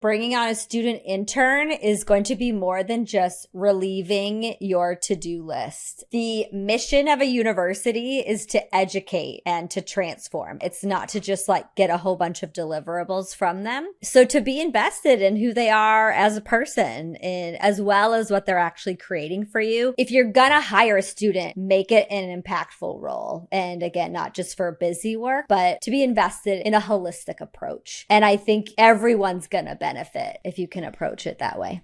bringing on a student intern is going to be more than just relieving your to-do list. The mission of a university is to educate and to transform. It's not to just like get a whole bunch of deliverables from them. So to be invested in who they are as a person and as well as what they're actually creating for you. If you're gonna hire a student, make it an impactful role. And again, not just for busy work, but to be invested in a holistic approach. And I think everyone's gonna benefit if you can approach it that way.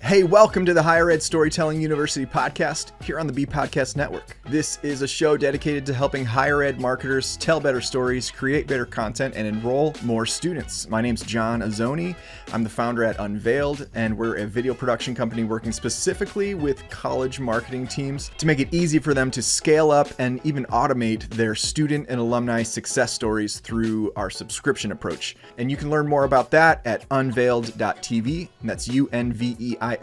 Hey, welcome to the Higher Ed Storytelling University podcast here on the B Podcast Network. This is a show dedicated to helping higher ed marketers tell better stories, create better content, and enroll more students. My name's John Azzoni. I'm the founder at Unveiled, and we're a video production company working specifically with college marketing teams to make it easy for them to scale up and even automate their student and alumni success stories through our subscription approach. And you can learn more about that at unveiled.tv. And that's UNVEILD.tv.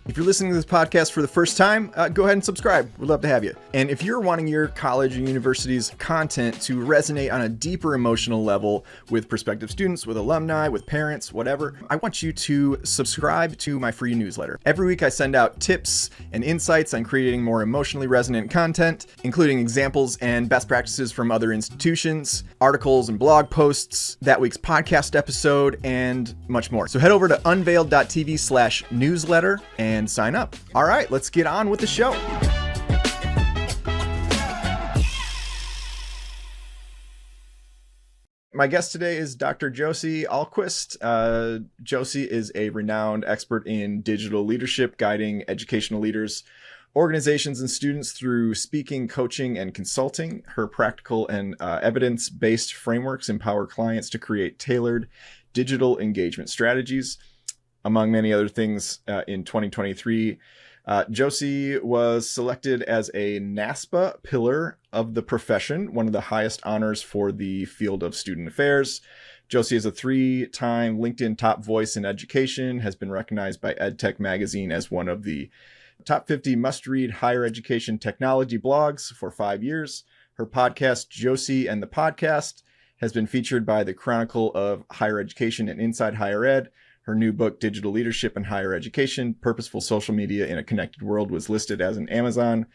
If you're listening to this podcast for the first time, go ahead and subscribe. We'd love to have you. And if you're wanting your college and university's content to resonate on a deeper emotional level with prospective students, with alumni, with parents, whatever, I want you to subscribe to my free newsletter. Every week I send out tips and insights on creating more emotionally resonant content, including examples and best practices from other institutions, articles and blog posts, that week's podcast episode, and much more. So head over to unveiled.tv/newsletter and sign up. All right, let's get on with the show. My guest today is Dr. Josie Ahlquist. Josie is a renowned expert in digital leadership, guiding educational leaders, organizations, and students through speaking, coaching, and consulting. Her practical and evidence-based frameworks empower clients to create tailored digital engagement strategies. Among many other things, in 2023, Josie was selected as a NASPA Pillar of the Profession, one of the highest honors for the field of student affairs. Josie is a 3-time LinkedIn top voice in education, has been recognized by EdTech Magazine as one of the top 50 must-read higher education technology blogs for 5 years. Her podcast, Josie and the Podcast, has been featured by the Chronicle of Higher Education and Inside Higher Ed. Her new book, Digital Leadership in Higher Education, Purposeful Social Media in a Connected World, was listed as an Amazon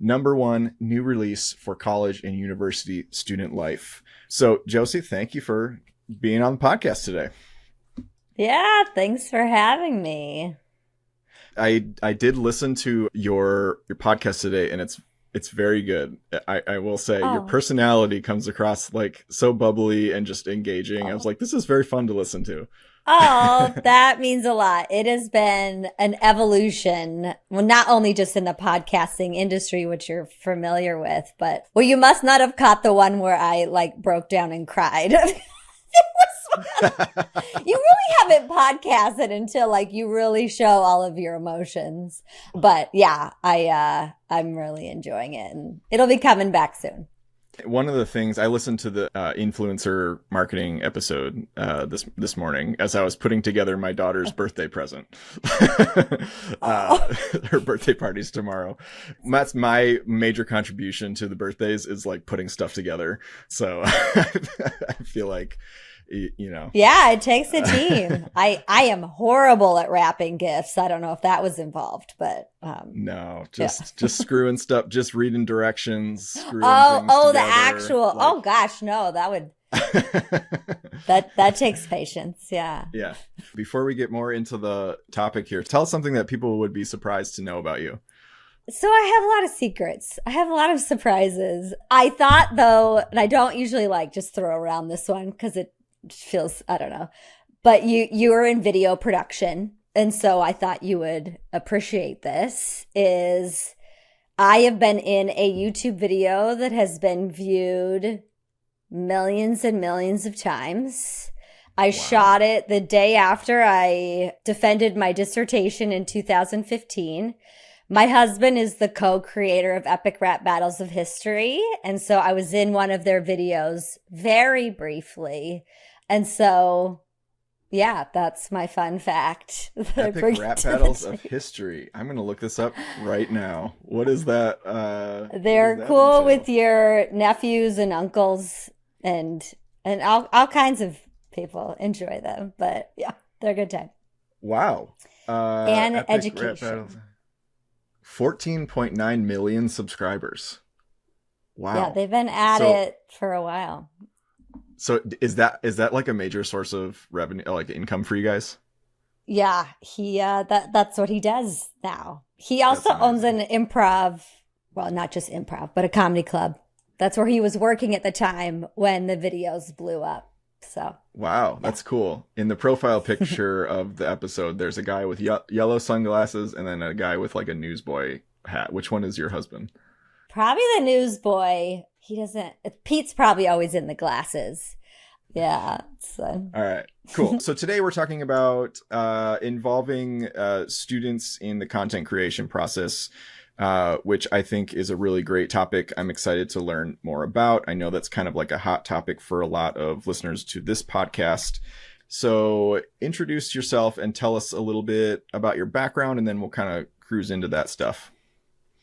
#1 new release for college and university student life. So, Josie, thank you for being on the podcast today. Yeah, thanks for having me. I did listen to your podcast today, and it's very good. I will say your personality comes across like so bubbly and just engaging. I was like, this is very fun to listen to. Oh, that means a lot. It has been an evolution. Well, not only just in the podcasting industry, which you're familiar with, but well, you must not have caught the one where I like broke down and cried. You really haven't podcasted until like you really show all of your emotions. But yeah, I'm really enjoying it, and it'll be coming back soon. One of the things I listened to the influencer marketing episode this morning as I was putting together my daughter's birthday present. Her birthday party's tomorrow. That's my major contribution to the birthdays is like putting stuff together. So I feel like, you know. Yeah, it takes a team. I am horrible at wrapping gifts. I don't know if that was involved, but no, just screwing stuff, just reading directions, screwing things together, the actual like, oh gosh, no, that would that takes patience. Yeah. Before we get more into the topic here, tell us something that people would be surprised to know about you. So I have a lot of secrets. I have a lot of surprises. I thought though, and I don't usually like just throw around this one because it feels, I don't know, but you are in video production. And so I thought you would appreciate this is I have been in a YouTube video that has been viewed millions and millions of times. I shot it the day after I defended my dissertation in 2015. My husband is the co-creator of Epic Rap Battles of History. And so I was in one of their videos very briefly. And so, yeah, that's my fun fact. Epic Rap Battles of History. I'm going to look this up right now. What is that? They're cool entail? With your nephews and uncles and all kinds of people enjoy them. But yeah, they're a good time. Wow. And Epic rap battles. education. 14.9 million subscribers. Yeah, Wow. they've been at So it for a while. so is that like a major source of revenue, like income for you guys? Yeah, that's what he does now. He That's also owns amazing. an improv, well, not just improv, but a comedy club. That's where he was working at the time when the videos blew up. So, Wow, yeah. that's cool. In the profile picture of the episode, there's a guy with yellow sunglasses and then a guy with like a newsboy hat. Which one is your husband? Probably the newsboy. He doesn't, Pete's probably always in the glasses. Yeah. So, All right, cool. So today we're talking about involving students in the content creation process, which I think is a really great topic. I'm excited to learn more about. I know that's kind of like a hot topic for a lot of listeners to this podcast. So introduce yourself and tell us a little bit about your background, and then we'll kind of cruise into that stuff.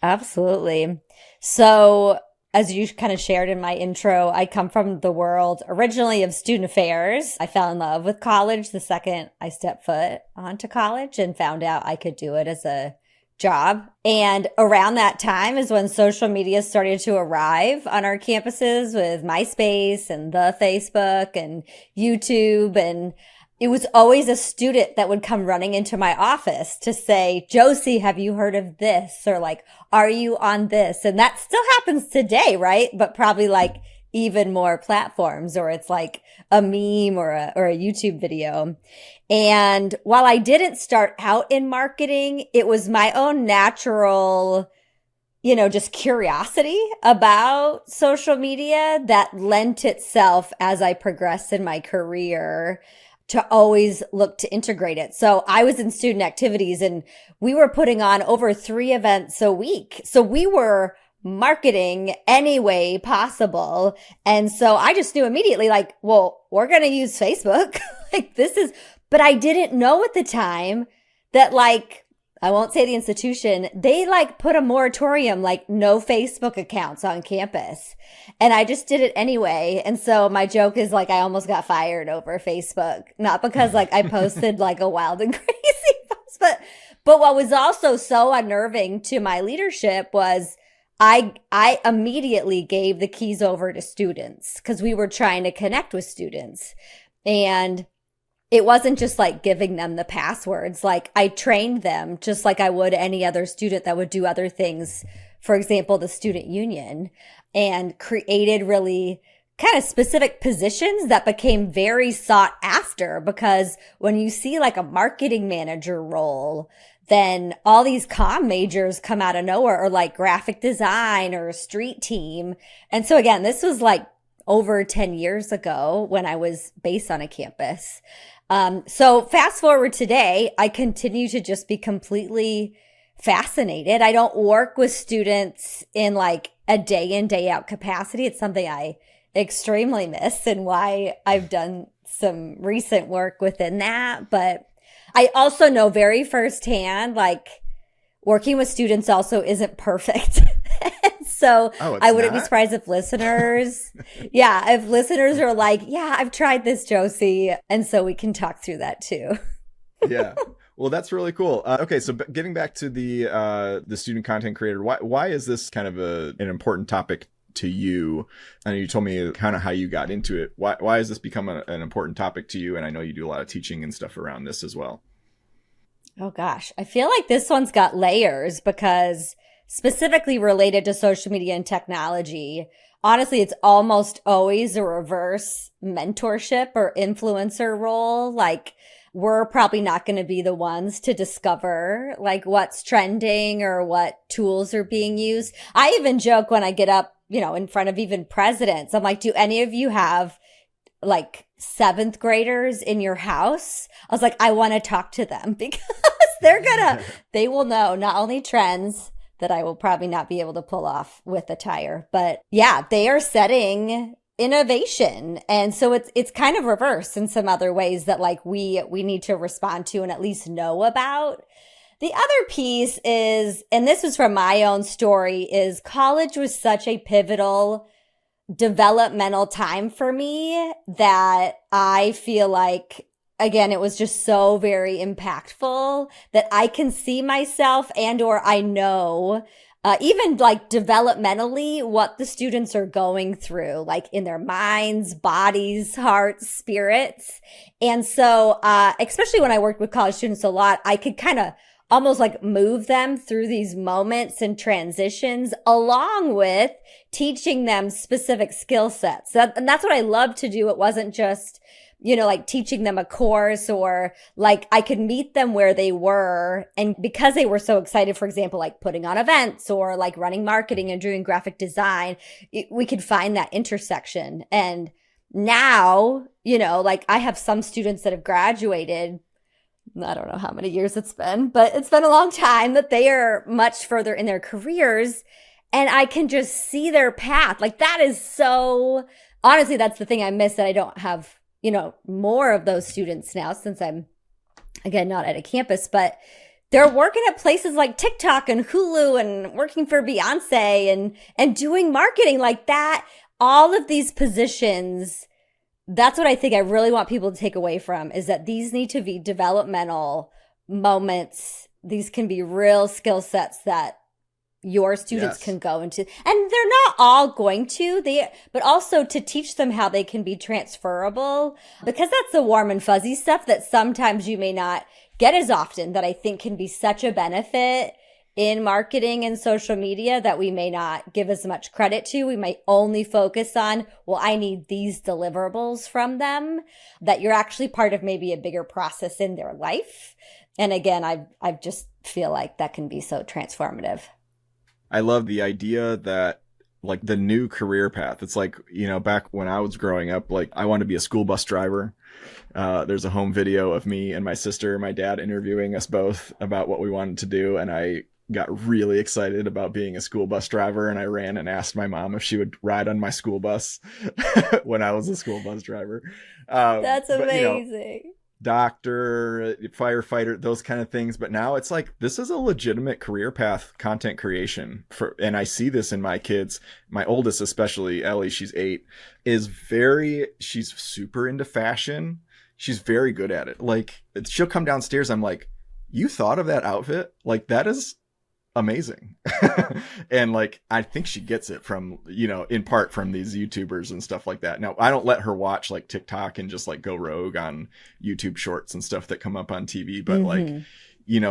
absolutely. So, as you kind of shared in my intro, I come from the world originally of student affairs. I fell in love with college the second I stepped foot onto college and found out I could do it as a job. And around that time is when social media started to arrive on our campuses with MySpace and the Facebook and YouTube. And it was always a student that would come running into my office to say, Josie, have you heard of this? Or like, are you on this? And that still happens today, right? But probably like even more platforms, or it's like a meme or a YouTube video. And while I didn't start out in marketing, it was my own natural, just curiosity about social media that lent itself as I progressed in my career to always look to integrate it. So I was in student activities and we were putting on over 3 events a week. So we were marketing any way possible. And so I just knew immediately like, well, we're going to use Facebook. But I didn't know at the time that like, I won't say the institution, they like put a moratorium, like no Facebook accounts on campus. And I just did it anyway. And so my joke is like, I almost got fired over Facebook, not because like I posted like a wild and crazy post, but what was also so unnerving to my leadership was I immediately gave the keys over to students because we were trying to connect with students. And it wasn't just like giving them the passwords. Like I trained them just like I would any other student that would do other things. For example, the student union, and created really kind of specific positions that became very sought after, because when you see like a marketing manager role, then all these comm majors come out of nowhere, or like graphic design or street team. And so again, this was like over 10 years ago when I was based on a campus. So fast forward today, I continue to just be completely fascinated. I don't work with students in like a day in, day out capacity. It's something I extremely miss and why I've done some recent work within that. But I also know very firsthand, like working with students also isn't perfect. So Oh, I it's wouldn't be not? surprised if if listeners are like, yeah, I've tried this, Josie. And so we can talk through that too. Yeah. Well, that's really cool. Okay, so getting back to the student content creator, why is this kind of an important topic to you? I know you told me kind of how you got into it. Why has this become an important topic to you? And I know you do a lot of teaching and stuff around this as well. Oh gosh, I feel like this one's got layers because specifically related to social media and technology, honestly, it's almost always a reverse mentorship or influencer role. Like we're probably not going to be the ones to discover like what's trending or what tools are being used. I even joke when I get up, in front of even presidents, I'm like, do any of you have like 7th graders in your house? I was like, I want to talk to them because they will know not only trends that I will probably not be able to pull off with attire, but yeah, they are setting innovation. And so it's kind of reverse in some other ways that like we need to respond to and at least know about. The other piece is, and this was from my own story, is college was such a pivotal developmental time for me that I feel like, again, it was just so very impactful that I can see myself and or I know even like developmentally what the students are going through, like in their minds, bodies, hearts, spirits. And so, especially when I worked with college students a lot, I could kind of almost like move them through these moments and transitions along with teaching them specific skill sets. And that's what I love to do. It wasn't just, like teaching them a course or like I could meet them where they were. And because they were so excited, for example, like putting on events or like running marketing and doing graphic design, we could find that intersection. And now, like I have some students that have graduated. I don't know how many years it's been, but it's been a long time that they are much further in their careers and I can just see their path. Like that is so, honestly, that's the thing I miss that I don't have, more of those students now since I'm, again, not at a campus, but they're working at places like TikTok and Hulu and working for Beyonce and doing marketing like that. All of these positions, that's what I think I really want people to take away from is that these need to be developmental moments. These can be real skill sets that your students can go into. And they're not all going to, but also to teach them how they can be transferable, because that's the warm and fuzzy stuff that sometimes you may not get as often, that I think can be such a benefit in marketing and social media that we may not give as much credit to. We might only focus on, well, I need these deliverables from them, that you're actually part of maybe a bigger process in their life. And again, I just feel like that can be so transformative. I love the idea that like the new career path. It's like, back when I was growing up, like I wanted to be a school bus driver. There's a home video of me and my sister and my dad interviewing us both about what we wanted to do. And I got really excited about being a school bus driver. And I ran and asked my mom if she would ride on my school bus when I was a school bus driver. That's amazing. But, doctor, firefighter, those kind of things. But now it's like, this is a legitimate career path, content creation and I see this in my kids. My oldest, especially Ellie, she's 8, she's super into fashion. She's very good at it. Like she'll come downstairs. I'm like, you thought of that outfit? Like that is amazing. And like I think she gets it from in part from these YouTubers and stuff like that. Now I don't let her watch like TikTok and just like go rogue on YouTube shorts and stuff that come up on TV, but like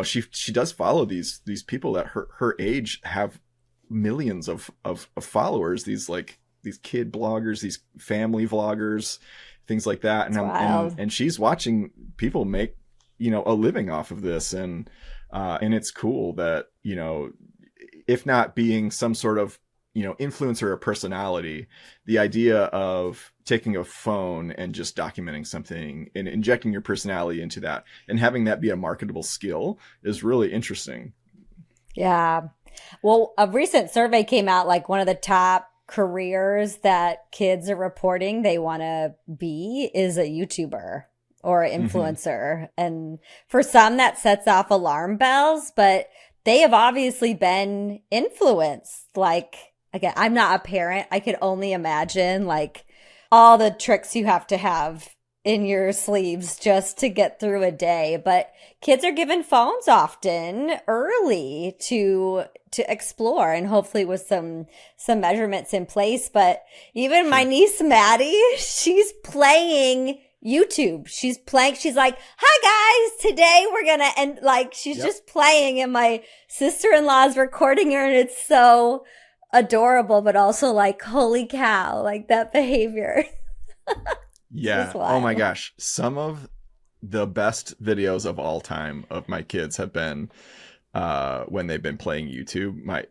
she does follow these people that her age have millions of followers, these kid bloggers, these family vloggers, things like that. And she's watching people make a living off of this, and it's cool that, if not being some sort of, influencer or personality, the idea of taking a phone and just documenting something and injecting your personality into that and having that be a marketable skill is really interesting. Yeah. Well, a recent survey came out, like one of the top careers that kids are reporting they want to be is a YouTuber or influencer. And for some that sets off alarm bells, but they have obviously been influenced. Like, again, I'm not a parent. I could only imagine like all the tricks you have to have in your sleeves just to get through a day. But kids are given phones often early to explore, and hopefully with some measurements in place. But even my niece Maddie, she's playing YouTube. She's like, hi guys, today we're gonna, and like, she's just playing, and my sister-in-law's recording her, and it's so adorable, but also like, holy cow, like that behavior. Yeah. Oh my gosh. Some of the best videos of all time of my kids have been when they've been playing YouTube. My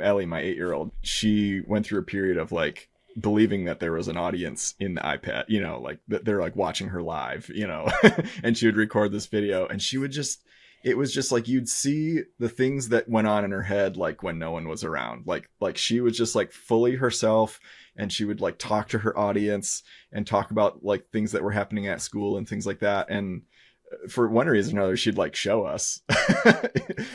Ellie, my 8-year-old, she went through a period of like believing that there was an audience in the iPad, like they're like watching her live, and she would record this video, and it was just like, you'd see the things that went on in her head, like when no one was around, like she was just like fully herself, and she would like talk to her audience and talk about like things that were happening at school and things like that. And for one reason or another, she'd like show us,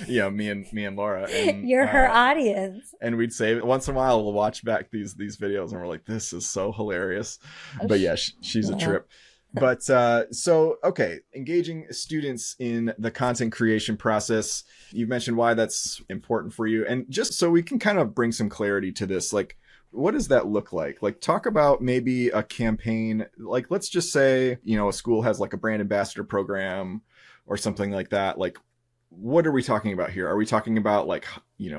me and Laura, and You're her audience. and we'd save it. Once in a while, we'll watch back these videos, and we're like, this is so hilarious. But yeah, she's a trip. But so, okay, engaging students in the content creation process. You mentioned why that's important for you. And just so we can kind of bring some clarity to this, like, what does that look like? Like, talk about maybe a campaign. Like, let's just say, a school has like a brand ambassador program or something like that. Like, what are we talking about here? Are we talking about like,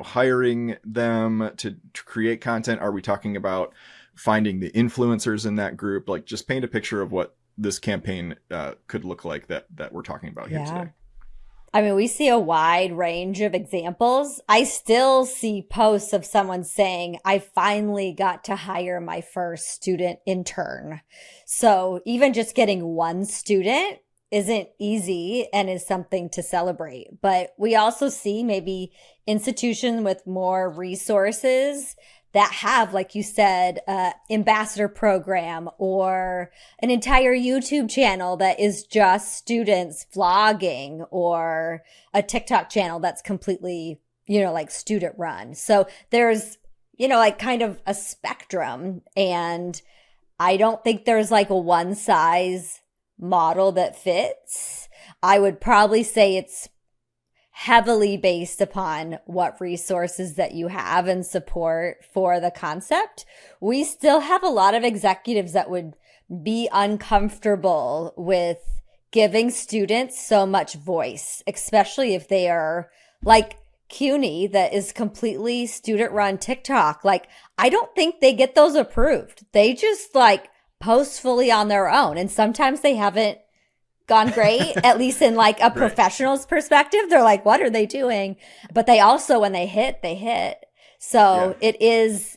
hiring them to create content? Are we talking about finding the influencers in that group? Like, just paint a picture of what this campaign could look like that we're talking about here today. I mean, we see a wide range of examples. I still see posts of someone saying, I finally got to hire my first student intern. So even just getting one student isn't easy and is something to celebrate. But we also see maybe institutions with more resources that have, like you said, ambassador program or an entire YouTube channel that is just students vlogging, or a TikTok channel that's completely, like student run. So there's, like kind of a spectrum, and I don't think there's like a one size model that fits. I would probably say it's heavily based upon what resources that you have and support for the concept. We still have a lot of executives that would be uncomfortable with giving students so much voice, especially if they are like CUNY, that is completely student run TikTok. Like, I don't think they get those approved. They just like post fully on their own. And sometimes they haven't gone great, at least in like a professional's perspective. They're like, what are they doing? But they also, when they hit. So it is,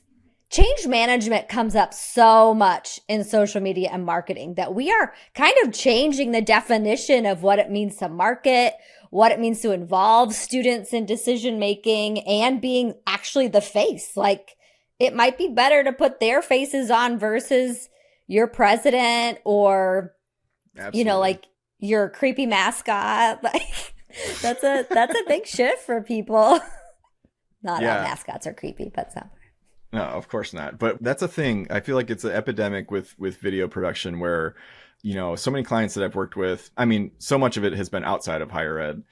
change management comes up so much in social media and marketing that we are kind of changing the definition of what it means to market, what it means to involve students in decision making, and being actually the face. Like, it might be better to put their faces on versus your president or, like your creepy mascot. Like, that's a big shift for people. Not all mascots are creepy, but some. No, of course not. But that's a thing. I feel like it's an epidemic with video production where, so many clients that I've worked with, I mean, so much of it has been outside of higher ed,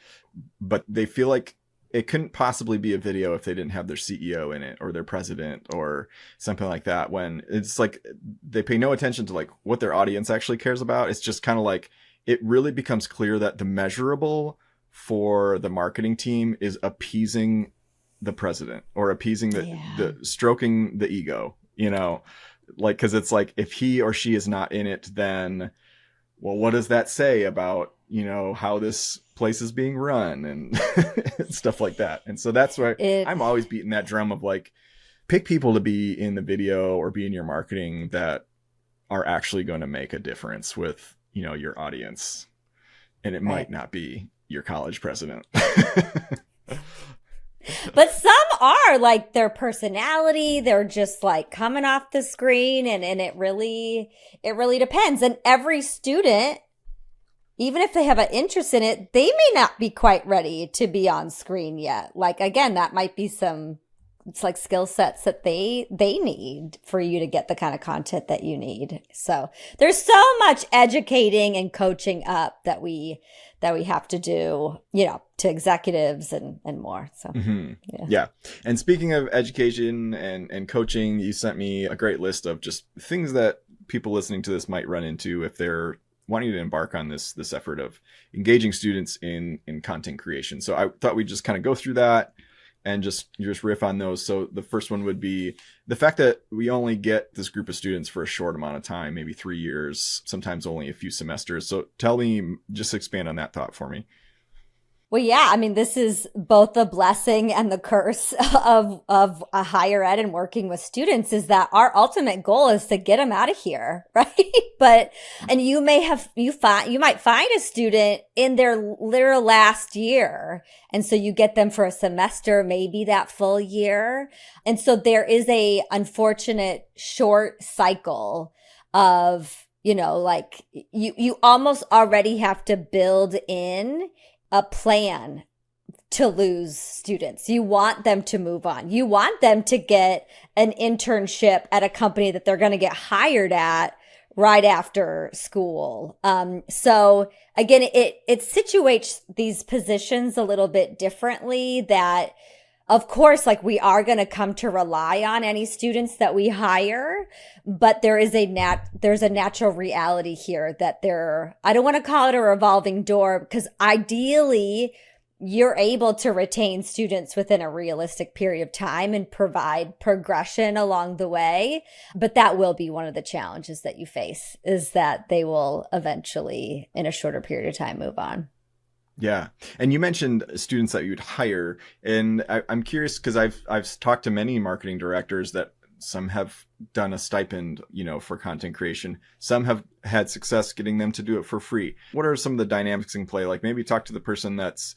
but they feel like it couldn't possibly be a video if they didn't have their CEO in it or their president or something like that, when it's like they pay no attention to like what their audience actually cares about. It's just kind of like, it really becomes clear that the measurable for the marketing team is appeasing the president or appeasing the stroking the ego, like, cause it's like, if he or she is not in it, then, well, what does that say about, how this place is being run and stuff like that. And so that's why I'm always beating that drum of like, pick people to be in the video or be in your marketing that are actually going to make a difference with, your audience. And it might not be your college president. But some are like their personality. They're just like coming off the screen, and it really depends. And every student, even if they have an interest in it, they may not be quite ready to be on screen yet. Like, again, that might be it's like skill sets that they need for you to get the kind of content that you need. So there's so much educating and coaching up that we have to do, to executives and more. So, yeah. And speaking of education and coaching, you sent me a great list of just things that people listening to this might run into if they're wanting to embark on this effort of engaging students in content creation. So I thought we'd just kind of go through that and just riff on those. So the first one would be the fact that we only get this group of students for a short amount of time, maybe 3 years, sometimes only a few semesters. So tell me, just expand on that thought for me. Well, yeah, I mean, this is both the blessing and the curse of a higher ed and working with students, is that our ultimate goal is to get them out of here, right? And you might find a student in their last year. And so you get them for a semester, maybe that full year. And so there is a unfortunate short cycle of like you almost already have to build in a plan to lose students. You want them to move on. You want them to get an internship at a company that they're going to get hired at right after school. So again, it situates these positions a little bit differently that, of course, like we are going to come to rely on any students that we hire, but there's a natural reality here that I don't want to call it a revolving door, because ideally you're able to retain students within a realistic period of time and provide progression along the way. But that will be one of the challenges that you face, is that they will eventually, in a shorter period of time, move on. Yeah. And you mentioned students that you'd hire. And I'm curious because I've talked to many marketing directors that some have done a stipend, for content creation. Some have had success getting them to do it for free. What are some of the dynamics in play? Like maybe talk to the person that's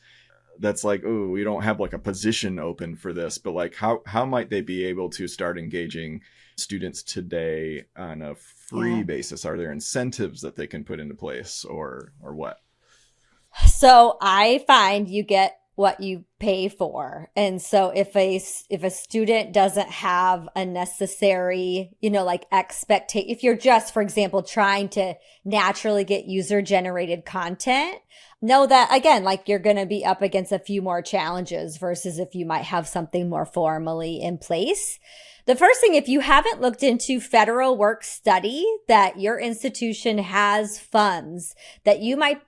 like, oh, we don't have like a position open for this, but like how might they be able to start engaging students today on a free basis? Are there incentives that they can put into place or what? So I find you get what you pay for. And so if a student doesn't have a necessary, like expectation, if you're just, for example, trying to naturally get user generated content, know that again, like you're going to be up against a few more challenges versus if you might have something more formally in place. The first thing, if you haven't looked into federal work study, that your institution has funds that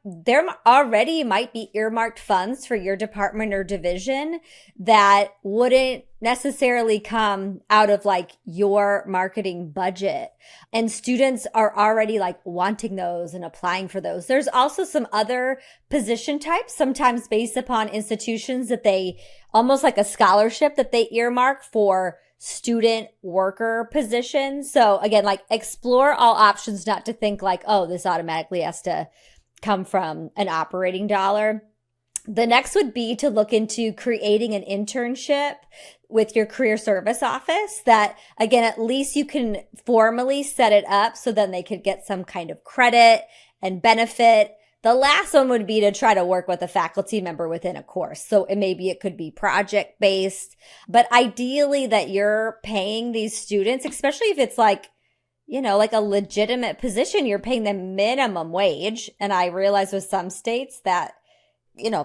there already might be earmarked funds for your department or division that wouldn't necessarily come out of like your marketing budget. And students are already like wanting those and applying for those. There's also some other position types, sometimes based upon institutions, that they almost like a scholarship that they earmark for student worker positions. So again, like explore all options, not to think like, oh, this automatically has to come from an operating dollar. The next would be to look into creating an internship with your career service office that, again, at least you can formally set it up so then they could get some kind of credit and benefit. The last one would be to try to work with a faculty member within a course. So it could be project based, but ideally that you're paying these students, especially if it's like, like a legitimate position, you're paying them minimum wage. And I realize with some states that,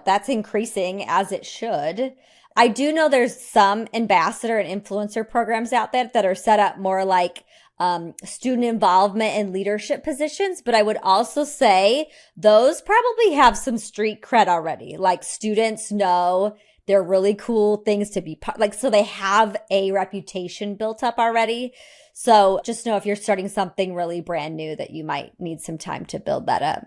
that's increasing as it should. I do know there's some ambassador and influencer programs out there that are set up more like student involvement and leadership positions. But I would also say those probably have some street cred already. Like students know they're really cool things to be so they have a reputation built up already. So just know if you're starting something really brand new that you might need some time to build that up.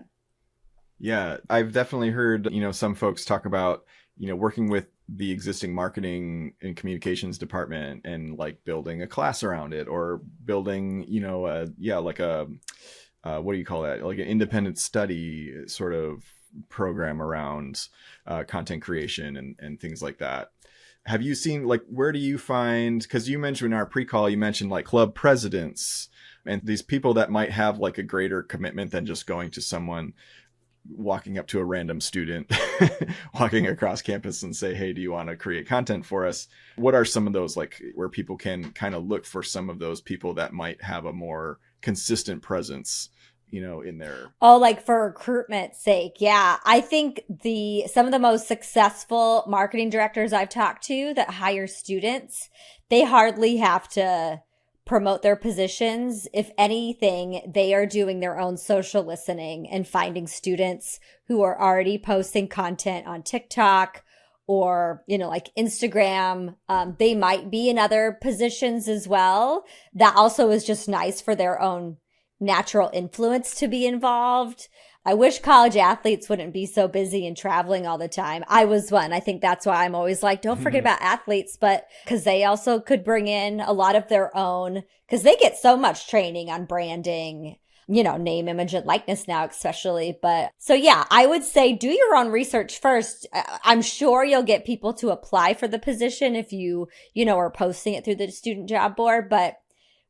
Yeah, I've definitely heard, some folks talk about, working with the existing marketing and communications department and like building a class around it, or building, like a, what do you call that? Like an independent study sort of program around content creation and things like that. Have you seen, like, where do you find, because you mentioned in our pre-call, you mentioned like club presidents and these people that might have like a greater commitment than just going to someone, walking up to a random student walking across campus and say, hey, do you want to create content for us? What are some of those, like, where people can kind of look for some of those people that might have a more consistent presence, in their... Oh, like for recruitment's sake. Yeah. I think some of the most successful marketing directors I've talked to that hire students, they hardly have to promote their positions. If anything, they are doing their own social listening and finding students who are already posting content on TikTok or, like Instagram. They might be in other positions as well. That also is just nice for their own natural influence to be involved. I wish college athletes wouldn't be so busy and traveling all the time. I was one. I think that's why I'm always like, don't forget about athletes, but because they also could bring in a lot of their own, because they get so much training on branding, name, image, and likeness now, especially. But so, yeah, I would say do your own research first. I'm sure you'll get people to apply for the position if you, are posting it through the student job board. But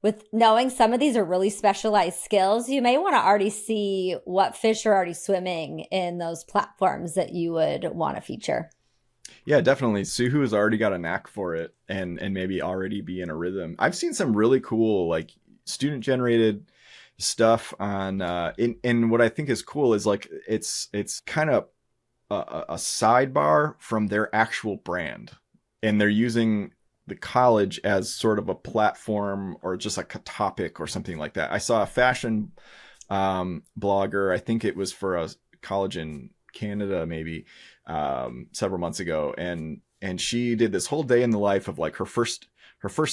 with knowing some of these are really specialized skills, you may want to already see what fish are already swimming in those platforms that you would want to feature. Yeah, definitely. See who has already got a knack for it and maybe already be in a rhythm. I've seen some really cool like student generated stuff on in what I think is cool is like it's kind of a sidebar from their actual brand, and they're using the college as sort of a platform or just like a topic or something like that. I saw a fashion blogger, I think it was for a college in Canada maybe, several months ago, and she did this whole day in the life of like her first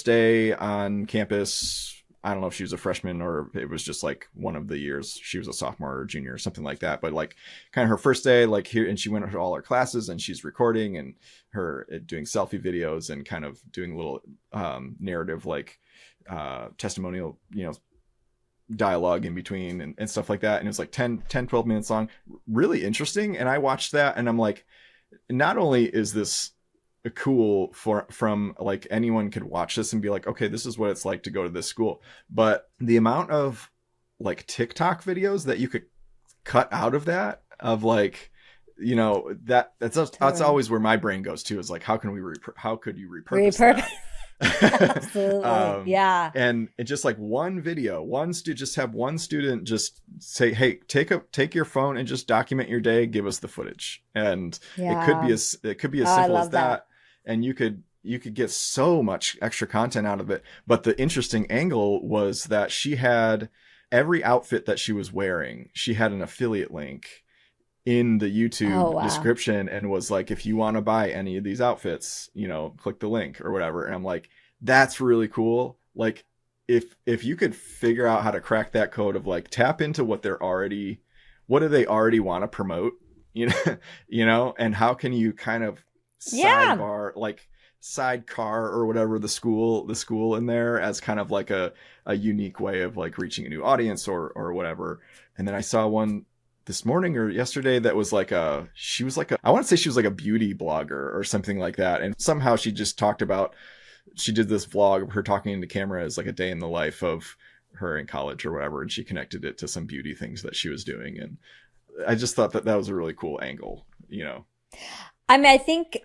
day on campus. I don't know if she was a freshman or it was just like one of the years she was a sophomore or junior or something like that, but like kind of her first day like here, and she went to all her classes and she's recording and her doing selfie videos and kind of doing little narrative like testimonial, you know, dialogue in between and stuff like that. And it was like 12 minutes long, really interesting. And I watched that and I'm like, not only is this cool from like anyone could watch this and be like, okay, this is what it's like to go to this school, but the amount of like TikTok videos that you could cut out of that, of like, you know, that's always where my brain goes to, is like, how could you repurpose that? Absolutely. Yeah. And it just like one video, just have one student just say, hey, take your phone and just document your day, give us the footage. And it could be as simple as that. And you could get so much extra content out of it. But the interesting angle was that she had every outfit that she was wearing, she had an affiliate link in the YouTube description, and was like, if you want to buy any of these outfits, you know, click the link or whatever. And I'm like, that's really cool. Like if you could figure out how to crack that code of like tap into what do they already want to promote, you know, and how can you kind of sidebar, like sidecar or whatever the school in there as kind of like a unique way of like reaching a new audience or whatever. And then I saw one this morning or yesterday that was like I want to say she was like a beauty blogger or something like that. And somehow she just talked about, she did this vlog of her talking into camera as like a day in the life of her in college or whatever. And she connected it to some beauty things that she was doing. And I just thought that was a really cool angle, you know? I mean, I think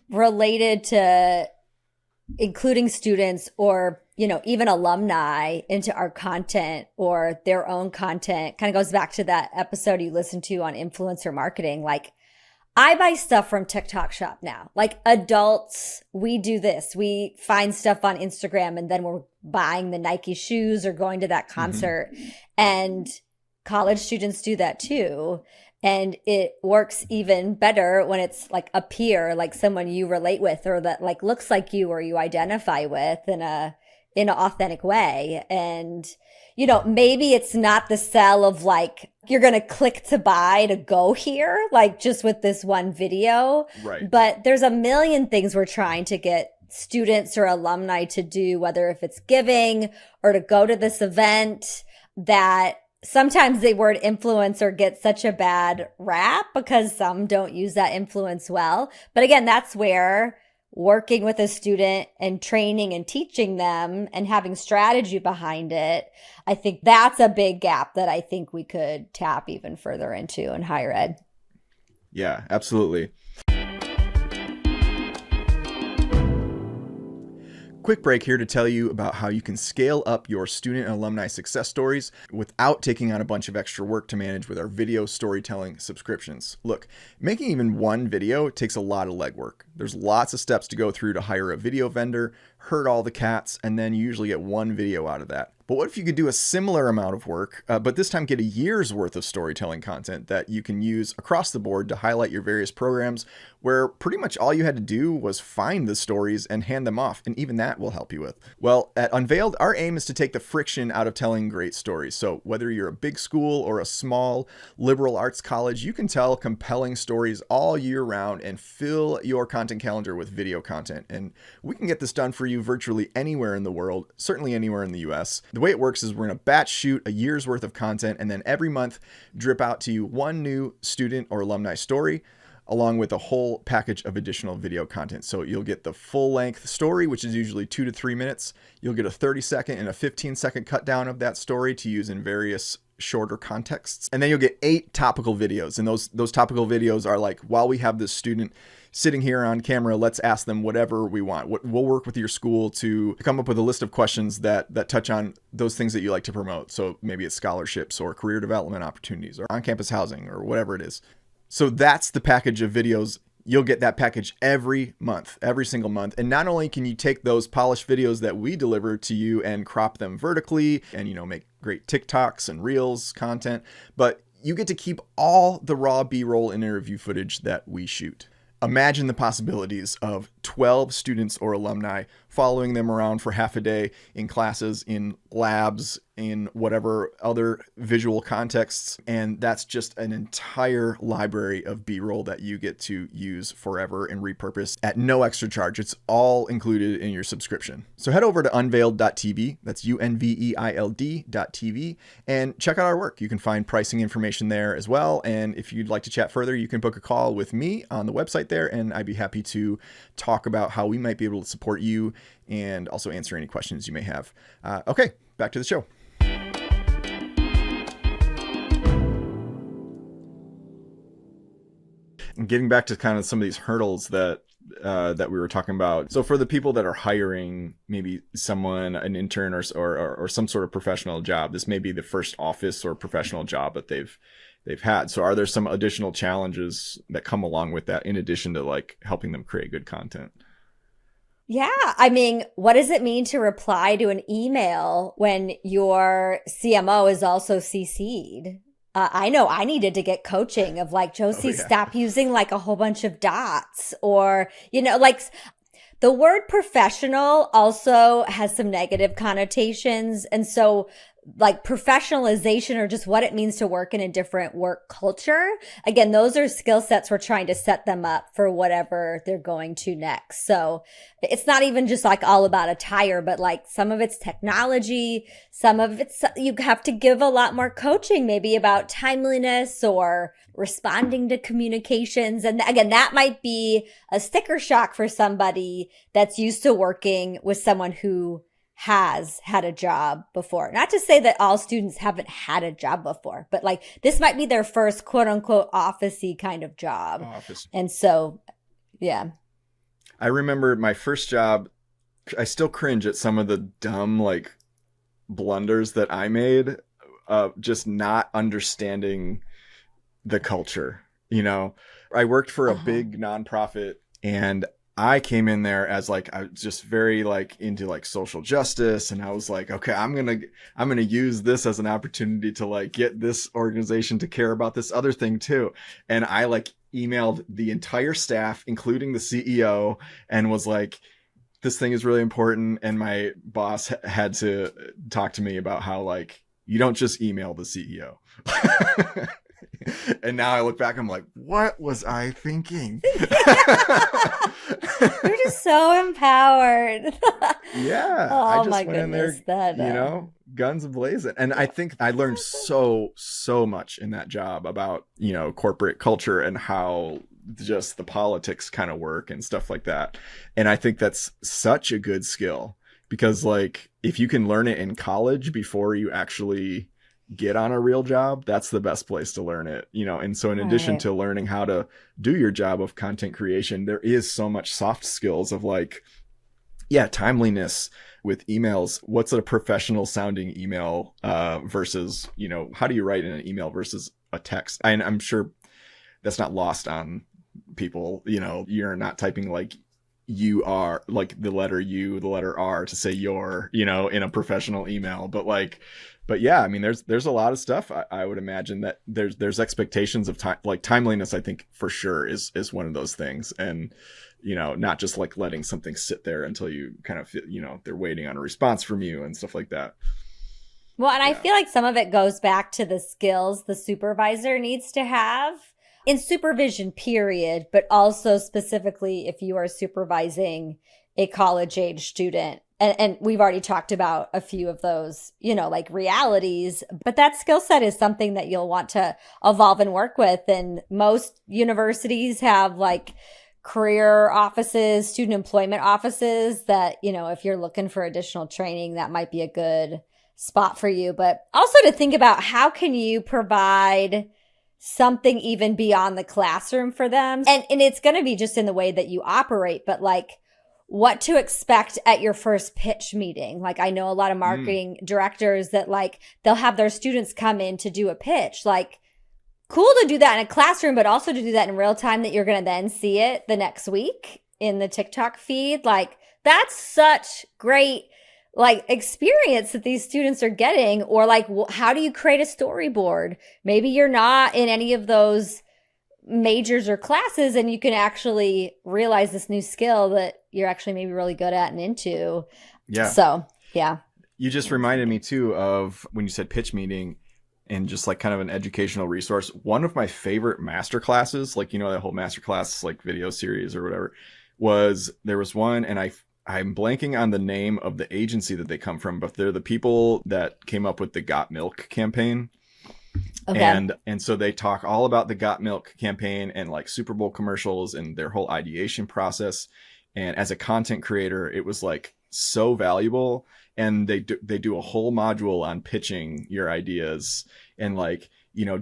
related to including students or, you know, even alumni into our content or their own content kind of goes back to that episode you listened to on influencer marketing. Like, I buy stuff from TikTok Shop now. Like adults, we do this. We find stuff on Instagram and then we're buying the Nike shoes or going to that concert. Mm-hmm. And college students do that too. And it works even better when it's like a peer, like someone you relate with or that like looks like you or you identify with in an authentic way. And, you know, maybe it's not the sell of like, you're going to click to buy to go here, like just with this one video. Right. But there's a million things we're trying to get students or alumni to do, whether if it's giving or to go to this event, that sometimes the word influencer gets such a bad rap because some don't use that influence well. But again, that's where working with a student and training and teaching them and having strategy behind it, I think that's a big gap that I think we could tap even further into in higher ed. Yeah, absolutely. Quick break here to tell you about how you can scale up your student and alumni success stories without taking on a bunch of extra work to manage with our video storytelling subscriptions. Look, making even one video takes a lot of legwork. There's lots of steps to go through to hire a video vendor, herd all the cats, and then you usually get one video out of that. But what if you could do a similar amount of work, but this time get a year's worth of storytelling content that you can use across the board to highlight your various programs, where pretty much all you had to do was find the stories and hand them off, and even that will help you with. Well, at Unveiled, our aim is to take the friction out of telling great stories. So whether you're a big school or a small liberal arts college, you can tell compelling stories all year round and fill your content calendar with video content. And we can get this done for you virtually anywhere in the world, certainly anywhere in the US. The way it works is we're going to batch shoot a year's worth of content and then every month drip out to you one new student or alumni story. along with a whole package of additional video content. So you'll get the full length story, which is usually 2 to 3 minutes. You'll get a 30-second and a 15-second cut down of that story to use in various shorter contexts. And then you'll get 8 topical videos. And those topical videos are like, while we have this student sitting here on camera, let's ask them whatever we want. We'll work with your school to come up with a list of questions that touch on those things that you like to promote. So maybe it's scholarships or career development opportunities or on-campus housing or whatever it is. So that's the package of videos. You'll get that package every month, every single month. And not only can you take those polished videos that we deliver to you and crop them vertically and, make great TikToks and Reels content, but you get to keep all the raw B-roll and interview footage that we shoot. Imagine the possibilities of 12 students or alumni following them around for half a day in classes, in labs, in whatever other visual contexts. And that's just an entire library of B-roll that you get to use forever and repurpose at no extra charge. It's all included in your subscription. So head over to unveiled.tv, that's unveiled.tv, and check out our work. You can find pricing information there as well. And if you'd like to chat further, you can book a call with me on the website there, and I'd be happy to talk about how we might be able to support you and also answer any questions you may have. Okay, back to the show. And getting back to kind of some of these hurdles that we were talking about. So for the people that are hiring maybe someone, an intern or some sort of professional job, this may be the first office or professional job that they've had. So are there some additional challenges that come along with that in addition to like helping them create good content? Yeah. I mean, what does it mean to reply to an email when your CMO is also CC'd? I know I needed to get coaching of like, Josie, stop using like a whole bunch of dots or, like the word professional also has some negative connotations. And so like professionalization or just what it means to work in a different work culture. Again, those are skill sets we're trying to set them up for whatever they're going to next. So it's not even just like all about attire, but like some of it's technology, some of it's, you have to give a lot more coaching, maybe about timeliness or responding to communications. And again, that might be a sticker shock for somebody that's used to working with someone who has had a job before. Not to say that all students haven't had a job before, but like this might be their first quote unquote office-y kind of job. Office. And so, yeah. I remember my first job, I still cringe at some of the dumb like blunders that I made, just not understanding the culture. I worked for a big nonprofit and I came in there as like, I was just very like into like social justice. And I was like, okay, I'm going to use this as an opportunity to like get this organization to care about this other thing too. And I like emailed the entire staff, including the CEO, and was like, this thing is really important. And my boss had to talk to me about how like, you don't just email the CEO. And now I look back, I'm like, what was I thinking? You're just so empowered. Yeah. Oh, I just my went goodness. in there, guns blazing. And I think I learned so much in that job about, corporate culture and how just the politics kind of work and stuff like that. And I think that's such a good skill because like, if you can learn it in college before you actually get on a real job, that's the best place to learn it, and so in addition to learning how to do your job of content creation, there is so much soft skills of like, timeliness with emails. What's a professional sounding email versus, how do you write in an email versus a text? And I'm sure that's not lost on people. You're not typing like you are, like the letter U, the letter R to say your, in a professional email, but yeah, I mean, there's a lot of stuff. I would imagine that there's expectations of time, like timeliness. I think for sure is one of those things, and not just like letting something sit there until you kind of feel, they're waiting on a response from you and stuff like that. Well, and I feel like some of it goes back to the skills the supervisor needs to have in supervision, period, but also specifically if you are supervising a college-age student And we've already talked about a few of those, like realities, but that skill set is something that you'll want to evolve and work with. And most universities have like career offices, student employment offices that, if you're looking for additional training, that might be a good spot for you. But also to think about how can you provide something even beyond the classroom for them. And it's going to be just in the way that you operate, but like what to expect at your first pitch meeting. Like I know a lot of marketing directors that like they'll have their students come in to do a pitch. Like cool to do that in a classroom, but also to do that in real time that you're going to then see it the next week in the TikTok feed. Like that's such great like experience that these students are getting. Or like, how do you create a storyboard? Maybe you're not in any of those majors or classes and you can actually realize this new skill that you're actually maybe really good at and into. Yeah. So, yeah. You just reminded me too of when you said pitch meeting and just like kind of an educational resource. One of my favorite master classes, like, that whole master class, like video series or whatever, there was one, and I'm blanking on the name of the agency that they come from, but they're the people that came up with the Got Milk campaign. Okay. And so they talk all about the Got Milk campaign and like Super Bowl commercials and their whole ideation process. And as a content creator, it was like so valuable. And they do a whole module on pitching your ideas and like,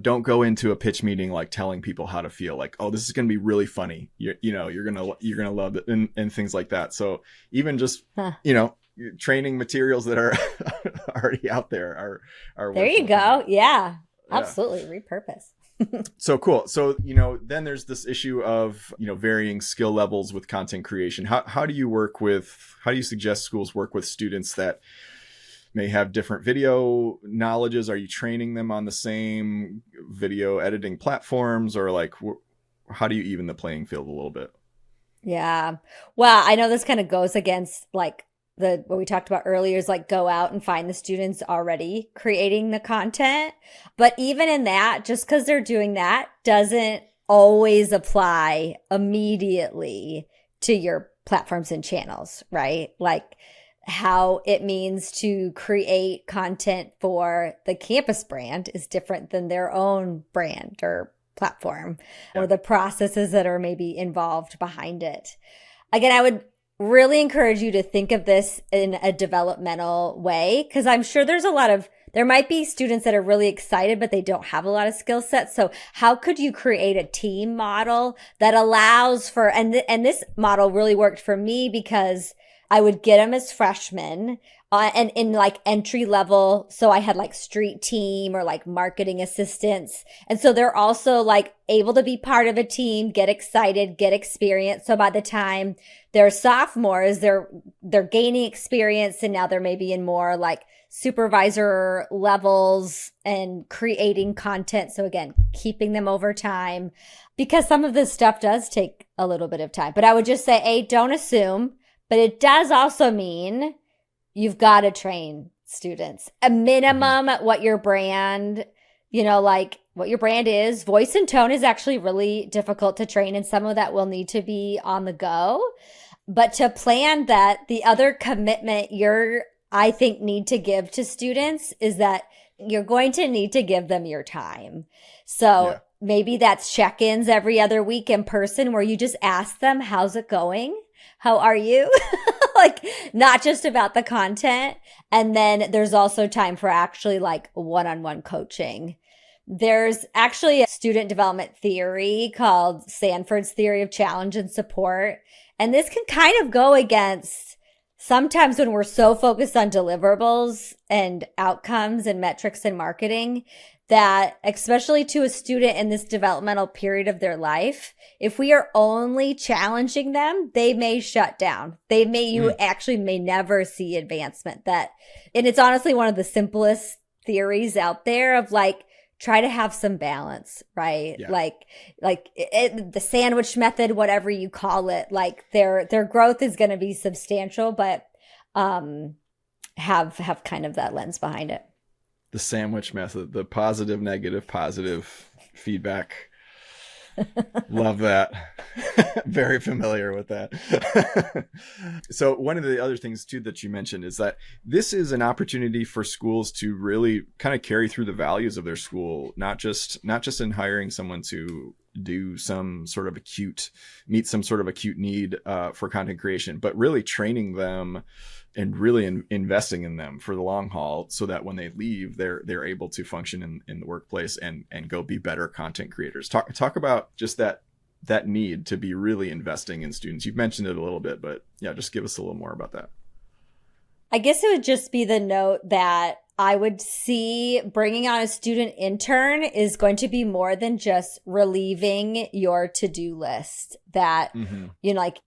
don't go into a pitch meeting like telling people how to feel like, oh, this is going to be really funny. You're going to love it and things like that. So even just, training materials that are already out there are there you go. Yeah, absolutely. Repurpose. So cool. So, then there's this issue of, varying skill levels with content creation. How do you suggest schools work with students that may have different video knowledges? Are you training them on the same video editing platforms, or like, how do you even the playing field a little bit? Yeah. Well, I know this kind of goes against like what we talked about earlier is like go out and find the students already creating the content. But even in that, just because they're doing that doesn't always apply immediately to your platforms and channels, right? Like how it means to create content for the campus brand is different than their own brand or platform, or the processes that are maybe involved behind it. Again, I would really encourage you to think of this in a developmental way, because I'm sure there might be students that are really excited, but they don't have a lot of skill sets. So how could you create a team model that allows for, and this model really worked for me because I would get them as freshmen and in like entry level. So I had like street team or like marketing assistants. And so they're also like able to be part of a team, get excited, get experience. So by the time they're sophomores, they're gaining experience, and now they're maybe in more like supervisor levels and creating content. So again, keeping them over time, because some of this stuff does take a little bit of time. But I would just say, don't assume. But it does also mean you've got to train students. A minimum what your brand, like what your brand is. Voice and tone is actually really difficult to train, and some of that will need to be on the go. But to plan that, the other commitment I think need to give to students is that you're going to need to give them your time. So maybe that's check-ins every other week in person where you just ask them, how's it going? How are you? Like not just about the content. And then there's also time for actually like one-on-one coaching. There's actually a student development theory called Sanford's theory of challenge and support. And this can kind of go against sometimes when we're so focused on deliverables and outcomes and metrics and marketing, that especially to a student in this developmental period of their life, if we are only challenging them, they may shut down. You actually may never see advancement. And it's honestly one of the simplest theories out there of like, try to have some balance, right? Yeah. Like the sandwich method, whatever you call it, like their growth is going to be substantial, but have kind of that lens behind it. The sandwich method, the positive, negative, positive feedback. Love that. Very familiar with that. So one of the other things too that you mentioned is that this is an opportunity for schools to really kind of carry through the values of their school, not just in hiring someone to do some sort of meet some sort of acute need for content creation, but really training them and really investing in them for the long haul, so that when they leave, they're able to function in the workplace and go be better content creators. Talk about just that need to be really investing in students. You've mentioned it a little bit, but yeah, just give us a little more about that. I guess it would just be the note that I would see bringing on a student intern is going to be more than just relieving your to-do list. That, like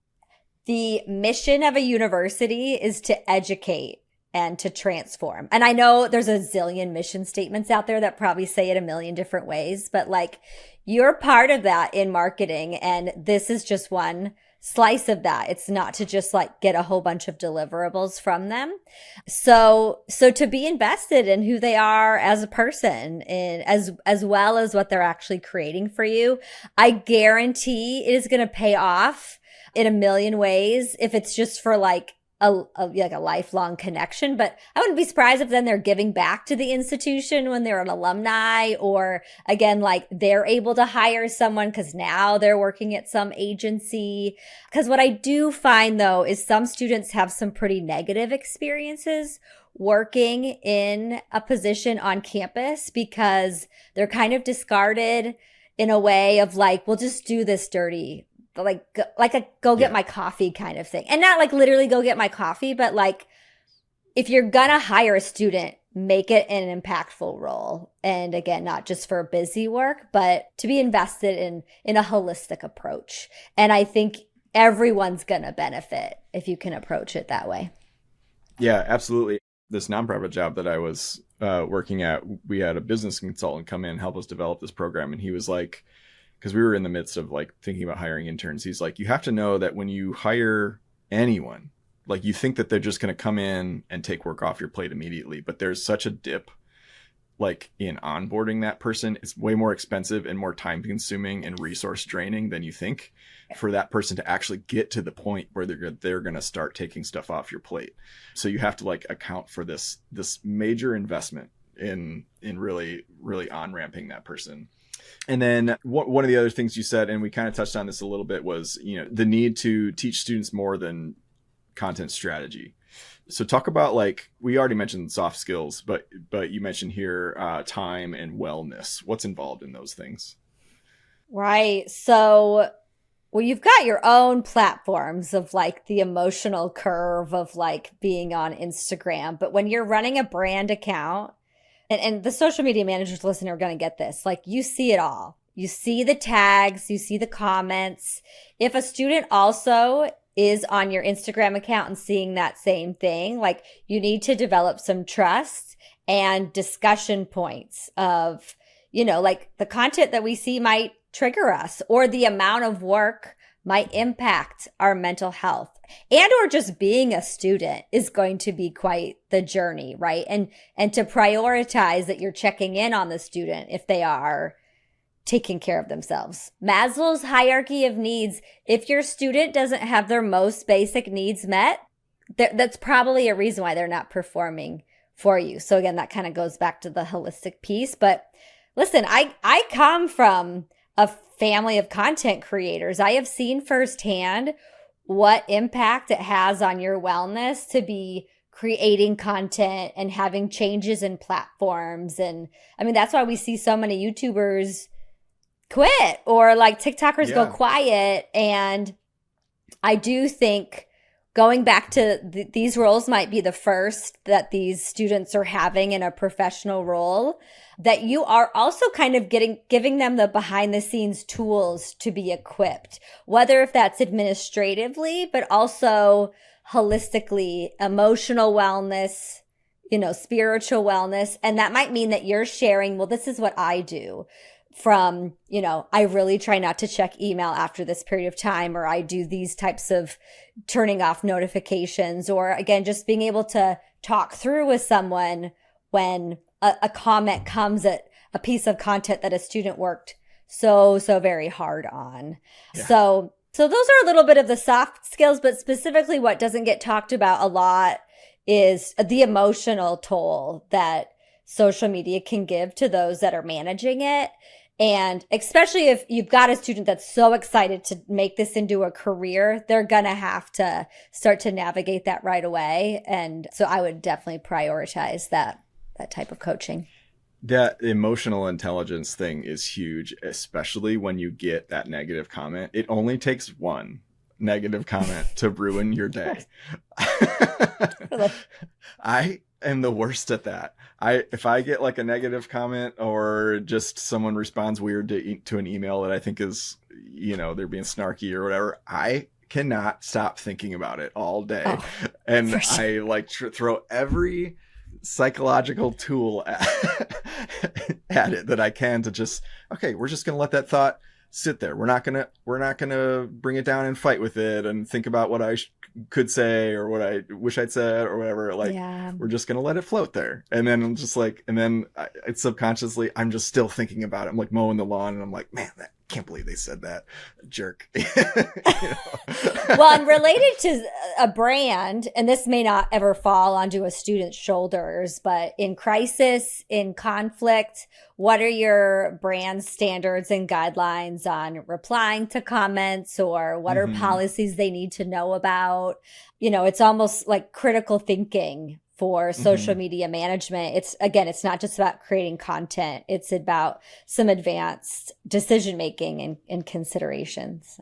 the mission of a university is to educate and to transform. And I know there's a zillion mission statements out there that probably say it a million different ways, but like you're part of that in marketing. And this is just one slice of that. It's not to just like get a whole bunch of deliverables from them. So to be invested in who they are as a person and as well as what they're actually creating for you, I guarantee it is going to pay off in a million ways if it's just for like a lifelong connection. But I wouldn't be surprised if then they're giving back to the institution when they're an alumni, or again, like they're able to hire someone because now they're working at some agency. Because what I do find though is some students have some pretty negative experiences working in a position on campus because they're kind of discarded in a way of like, we'll just do this dirty, like a go get my coffee kind of thing. And not like literally go get my coffee, but like if you're gonna hire a student, make it an impactful role. And again, not just for busy work, but to be invested in a holistic approach. And I think everyone's gonna benefit if you can approach it that way. Yeah, absolutely. This nonprofit job that I was working at, we had a business consultant come in and help us develop this program. And he was like, because we were in the midst of like thinking about hiring interns, he's like, you have to know that when you hire anyone, like you think that they're just going to come in and take work off your plate immediately, but there's such a dip like in onboarding that person. It's way more expensive and more time consuming and resource draining than you think for that person to actually get to the point where they're going to start taking stuff off your plate. So you have to like account for this major investment in really, really on-ramping that person. And then one of the other things you said, and we kind of touched on this a little bit, was, the need to teach students more than content strategy. So talk about, like, we already mentioned soft skills, but you mentioned here time and wellness. What's involved in those things? Right. So, well, you've got your own platforms of like the emotional curve of like being on Instagram. But when you're running a brand account, and the social media managers listening are going to get this. Like you see it all. You see the tags, you see the comments. If a student also is on your Instagram account and seeing that same thing, like you need to develop some trust and discussion points of, like the content that we see might trigger us, or the amount of work might impact our mental health, and or just being a student is going to be quite the journey, right? And to prioritize that you're checking in on the student if they are taking care of themselves. Maslow's hierarchy of needs, if your student doesn't have their most basic needs met, that's probably a reason why they're not performing for you. So again, that kind of goes back to the holistic piece. But listen, I come from a family of content creators. I have seen firsthand what impact it has on your wellness to be creating content and having changes in platforms. And I mean, that's why we see so many YouTubers quit, or like TikTokers go quiet. And I do think going back to these roles might be the first that these students are having in a professional role, that you are also kind of giving them the behind the scenes tools to be equipped, whether if that's administratively, but also holistically, emotional wellness, spiritual wellness. And that might mean that you're sharing, well, this is what I do. From, I really try not to check email after this period of time, or I do these types of turning off notifications, or again, just being able to talk through with someone when a comment comes at a piece of content that a student worked so very hard on. Yeah. So those are a little bit of the soft skills, but specifically what doesn't get talked about a lot is the emotional toll that social media can give to those that are managing it. And especially if you've got a student that's so excited to make this into a career, they're going to have to start to navigate that right away. And so I would definitely prioritize that type of coaching. That emotional intelligence thing is huge, especially when you get that negative comment. It only takes one negative comment to ruin your day. I am the worst at that. If I get like a negative comment or just someone responds weird to an email that I think is, they're being snarky or whatever, I cannot stop thinking about it all day. Oh, and sure. I like throw every psychological tool at it that I can to just, okay, we're just going to let that thought sit there. We're not going to bring it down and fight with it and think about what I could say or what I wish I'd said or whatever. Like, we're just going to let it float there. And then I'm just like, it's subconsciously, I'm just still thinking about it. I'm like mowing the lawn and I'm like, man, I can't believe they said that. Jerk. Well, and related to a brand, and this may not ever fall onto a student's shoulders, but in crisis, in conflict, what are your brand standards and guidelines on replying to comments, or what are policies they need to know about? It's almost like critical thinking for social media management. It's not just about creating content. It's about some advanced decision making and considerations.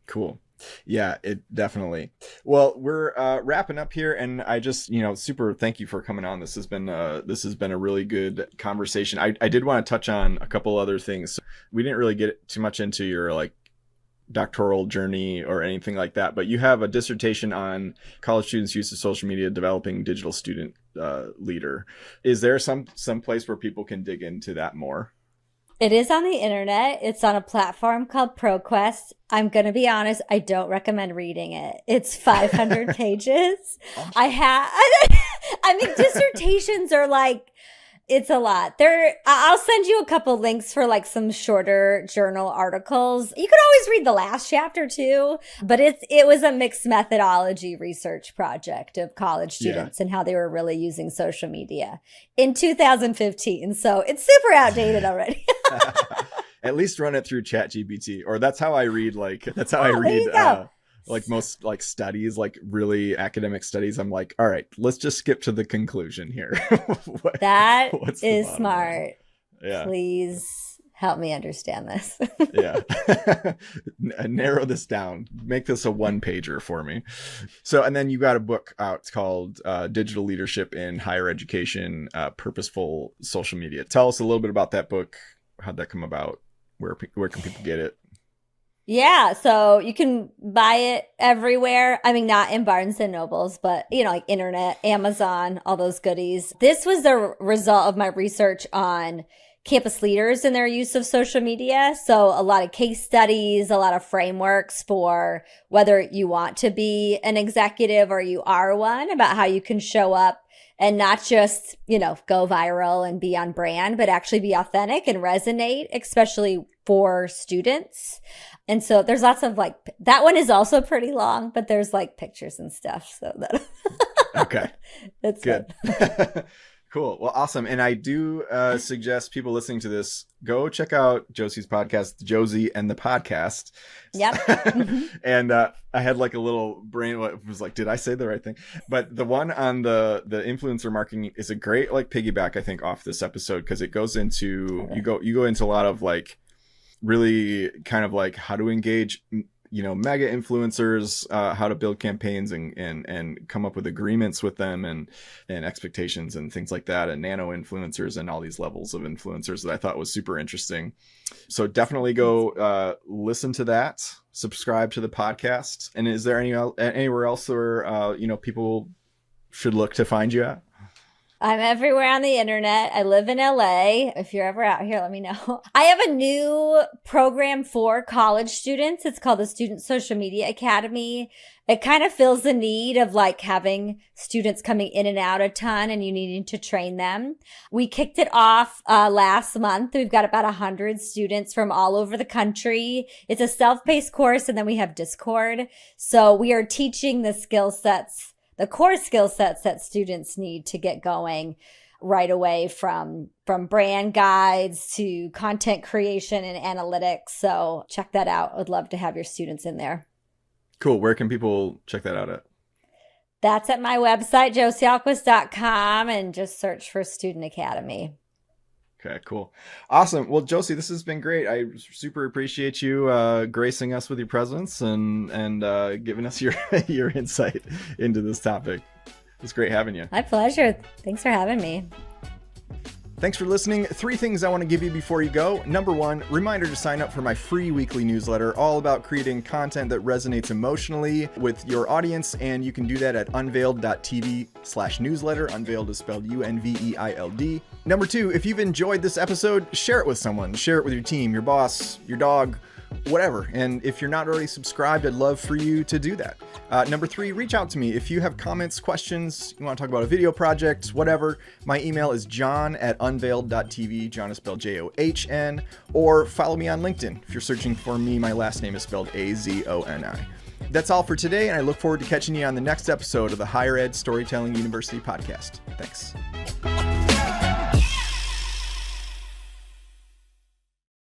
Cool. Yeah, it definitely. Well, we're wrapping up here, and I just, super thank you for coming on. This has been a really good conversation. I did want to touch on a couple other things. We didn't really get too much into your like doctoral journey or anything like that, but you have a dissertation on college students' use of social media, developing digital student leader. Is there some place where people can dig into that more? It is on the internet. It's on a platform called ProQuest. I'm going to be honest, I don't recommend reading it. It's 500 pages. Dissertations are like, it's a lot. I'll send you a couple links for like some shorter journal articles. You could always read the last chapter too, but it was a mixed methodology research project of college students and how they were really using social media in 2015. So it's super outdated already. At least run it through ChatGPT, or that's how I read. Like most like studies, like really academic studies, I'm like, all right, let's just skip to the conclusion here. That is smart. Yeah. Please help me understand this. Yeah. Narrow this down. Make this a one-pager for me. So, and then you got a book out. It's called Digital Leadership in Higher Education, Purposeful Social Media. Tell us a little bit about that book. How'd that come about? Where can people get it? Yeah, so you can buy it everywhere. I mean, not in Barnes and Nobles, but, like internet, Amazon, all those goodies. This was the result of my research on campus leaders and their use of social media. So a lot of case studies, a lot of frameworks for whether you want to be an executive or you are one, about how you can show up and not just, go viral and be on brand, but actually be authentic and resonate, especially for students. And so there's lots of that one is also pretty long, but there's pictures and stuff. So that okay, that's good. Cool. Well, awesome. And I do suggest people listening to this, go check out Josie's podcast, Josie and the Podcast. Yep. And I had a little brain, was did I say the right thing? But the one on the influencer marketing is a great piggyback, I think, off this episode, because it goes into, you go into a lot of really kind of how to engage mega influencers, how to build campaigns and come up with agreements with them and expectations and things like that, and nano influencers and all these levels of influencers that I thought was super interesting. So definitely go listen to that, subscribe to the podcast. And is there anywhere else where people should look to find you at? I'm everywhere on the internet. I live in LA. If you're ever out here, let me know. I have a new program for college students. It's called the Student Social Media Academy. It kind of fills the need of like having students coming in and out a ton and you needing to train them. We kicked it off last month. We've got about 100 students from all over the country. It's a self-paced course, and then we have Discord. So we are teaching the skill sets, the core skill sets that students need to get going right away, from brand guides to content creation and analytics. So check that out. I'd love to have your students in there. Cool. Where can people check that out at? That's at my website, josieahlquist.com, and just search for Student Academy. Okay, cool. Awesome. Well, Josie, this has been great. I super appreciate you gracing us with your presence and giving us your your insight into this topic. It's great having you. My pleasure. Thanks for having me. Thanks for listening. 3 things I want to give you before you go. Number 1, reminder to sign up for my free weekly newsletter, all about creating content that resonates emotionally with your audience. And you can do that at unveiled.tv/newsletter. Unveiled is spelled UNVEILD. Number 2, if you've enjoyed this episode, share it with someone. Share it with your team, your boss, your dog, whatever. And if you're not already subscribed, I'd love for you to do that. Number 3, reach out to me. If you have comments, questions, you want to talk about a video project, whatever, my email is john@unveiled.tv. John is spelled JOHN. Or follow me on LinkedIn. If you're searching for me, my last name is spelled AZONI. That's all for today, and I look forward to catching you on the next episode of the Higher Ed Storytelling University podcast. Thanks.